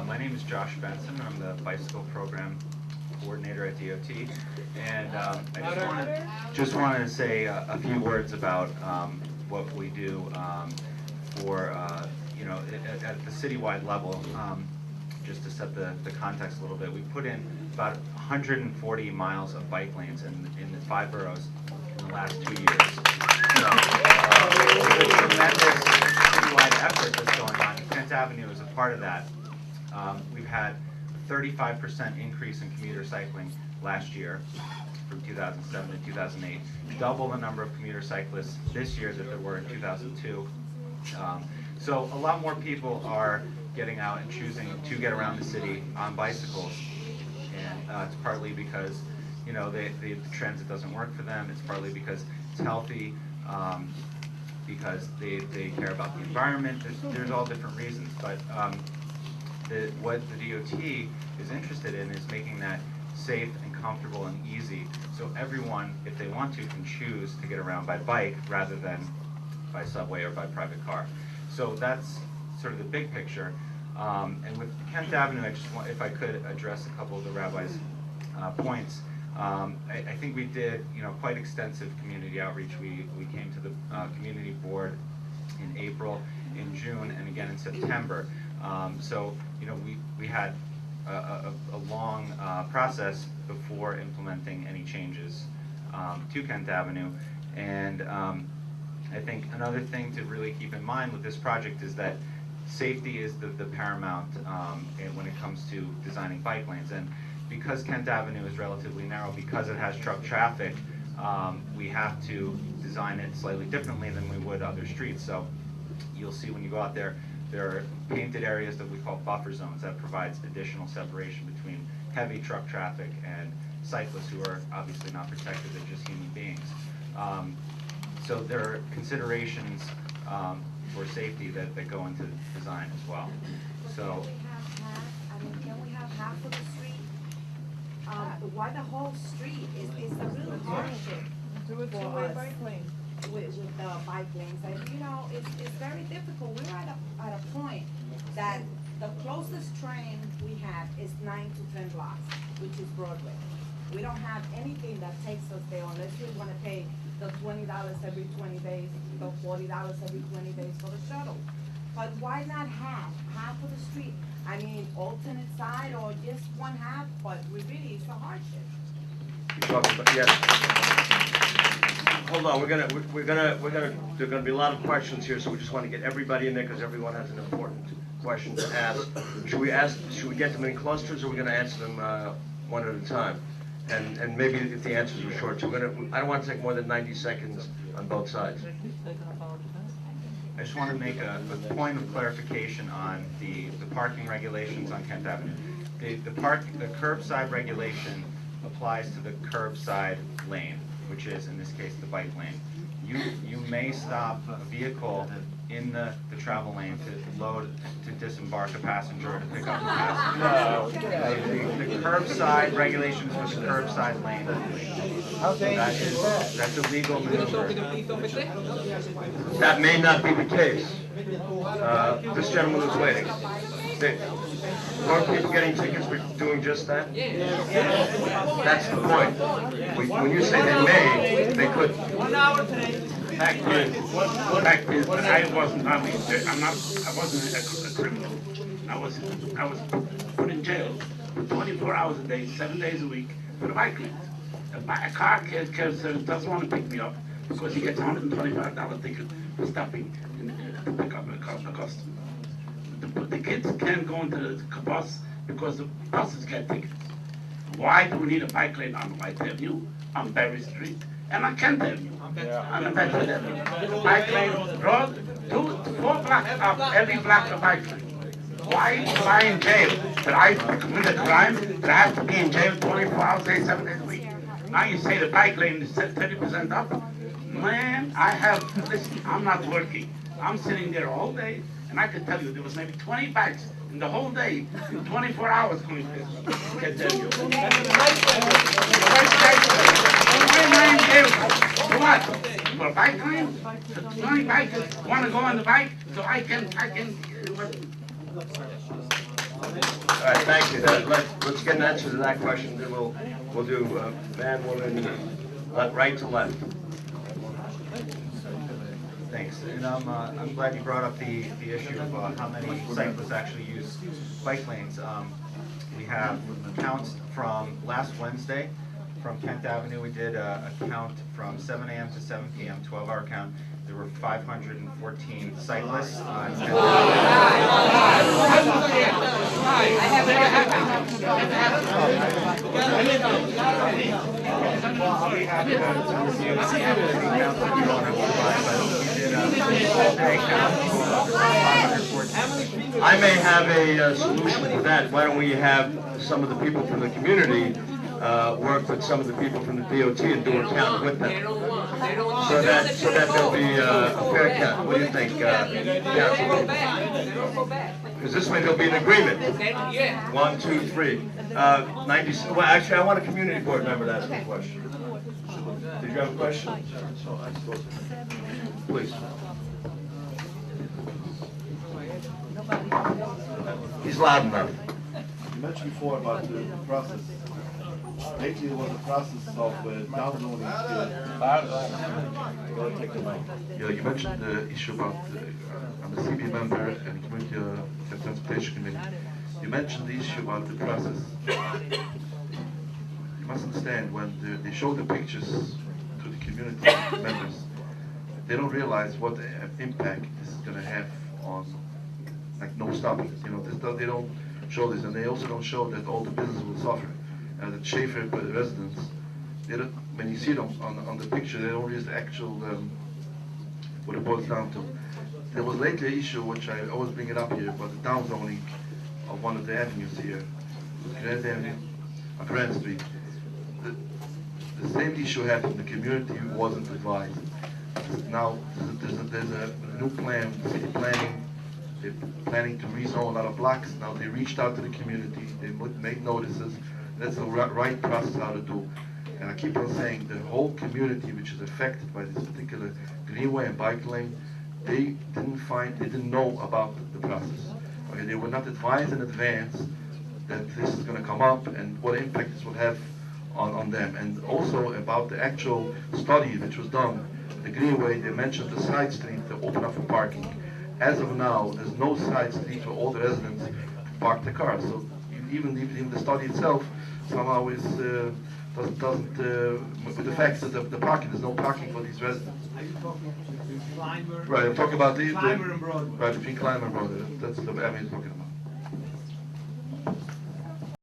My name is Josh Benson. I'm the bicycle program coordinator at DOT, and I just wanted to say a few words about what we do for at the citywide level. Just to set the context a little bit, we put in about 140 miles of bike lanes in the 5 boroughs in the last 2 years. So it's a tremendous citywide effort that's going on. Kent Avenue is a part of that. We've had a 35% increase in commuter cycling last year from 2007 to 2008, double the number of commuter cyclists this year that there were in 2002. So a lot more people are getting out and choosing to get around the city on bicycles, and it's partly because the transit doesn't work for them. It's partly because it's healthy, because they care about the environment. There's all different reasons, but what the DOT is interested in is making that safe and comfortable and easy, so everyone, if they want to, can choose to get around by bike rather than by subway or by private car. So that's sort of the big picture. And with Kent Avenue, I just want, if I could address a couple of the rabbi's points. I think we did, quite extensive community outreach. We came to the community board in April, in June, and again in September. So we had a long process before implementing any changes to Kent Avenue. And I think another thing to really keep in mind with this project is that safety is the paramount when it comes to designing bike lanes. And because Kent Avenue is relatively narrow, because it has truck traffic, we have to design it slightly differently than we would other streets. So you'll see when you go out there, there are painted areas that we call buffer zones that provides additional separation between heavy truck traffic and cyclists who are obviously not protected, they're just human beings. So there are considerations for safety that go into design as well. So can we have half of the street? Why the whole street is a real hardship Do a two-way bike lane. with the bike lanes. And it's very difficult. We're at a point that the closest train we have is 9 to 10 blocks, which is Broadway. We don't have anything that takes us there unless we want to pay the $20 every 20 days, the $40 every 20 days for the shuttle. But why not half of the street? I mean, alternate side or just one half, but really it's a hardship. Yes. Hold on, there are gonna be a lot of questions here, so we just want to get everybody in there because everyone has an important question to ask. Should we get them in clusters, or are we gonna answer them one at a time? And maybe if the answers are short, so I don't want to take more than 90 seconds on both sides. I just want to make a point of clarification on the parking regulations on Kent Avenue. The curbside regulation applies to the curbside lane, which is in this case the bike lane. You may stop a vehicle in the travel lane to disembark a passenger or to pick up a passenger. No. The curbside regulations for the curbside lane. How dangerous is that? That's a legal maneuver. That may not be the case. This gentleman is waiting. Weren't people getting tickets for doing just that? That's the point. When you say they may, they could. 1 hour today. Fact is, but I wasn't a criminal. I was put in jail for 24 hours a day, 7 days a week for the bike lanes. A car doesn't want to pick me up because he gets a $125 ticket for stopping to pick up a customer. The kids can't go into the bus because the buses get tickets. Why do we need a bike lane on White Avenue, on Berry Street, and on Kent Avenue? On Bedford Avenue. Bike lane, road, 4 blocks of every block of bike lane. Why am I in jail? That I committed a crime? That I have to be in jail 24 hours a day, 7 days a week? Now you say the bike lane is 30% up? Man, listen, I'm not working. I'm sitting there all day, and I can tell you there was maybe 20 bikes in the whole day, in 24 hours going to get there. Why am I in jail? For what? For a bike lane? 20 bikers want to go on the bike, so I can All right, thank you. Let's get an answer to that question, then we'll do man, woman, right to left. Thanks, and I'm glad you brought up the issue of how many cyclists actually use bike lanes. We have counts from last Wednesday, from 10th Avenue, we did a count from 7 a.m. to 7 p.m., 12-hour count. There were 514 cyclists on 10th I may have a solution to that. Why don't we have some of the people from the community work with some of the people from the DOT and do a count with them, so that there'll be a fair count. What do you think, Councilman? Because this way there'll be an agreement. 1, 2, 3. 90. Well, actually, I want a community board member to ask a question. Did you have a question? Please. He's loud enough. You mentioned before about the process. Lately, it was a process of downloading. Yeah, you mentioned the issue about I'm a CB member and Community Transportation Committee. You mentioned the issue about the process. You must understand, when they show the pictures to the community members, they don't realize what impact this is going to have on, like, no stopping. You know, they don't show this, and they also don't show that all the business will suffer. The Schaefer residents, they don't, when you see them on the picture, they don't realize the actual what it boils down to. There was lately an issue which I always bring it up here, about the downzoning of one of the avenues here, Grand Avenue, Grand Street. The same issue happened. The community wasn't advised. Now there's a new plan, city planning. They're planning to rezone a lot of blocks. Now they reached out to the community. They made notices. That's the right process how to do. And I keep on saying, the whole community which is affected by this particular greenway and bike lane, they didn't know about the process. Okay, they were not advised in advance that this is going to come up and what impact this will have on them. And also about the actual study which was done, the greenway, they mentioned the side street to open up for parking. As of now, there's no side street for all the residents to park the cars. So even the study itself somehow is doesn't with the fact that the parking, there's no parking for these residents. Are you talking between Clymer? Right, I'm talking about Clymer and Broadway. Right, between Clymer and Broadway. That's the avenue I'm talking about.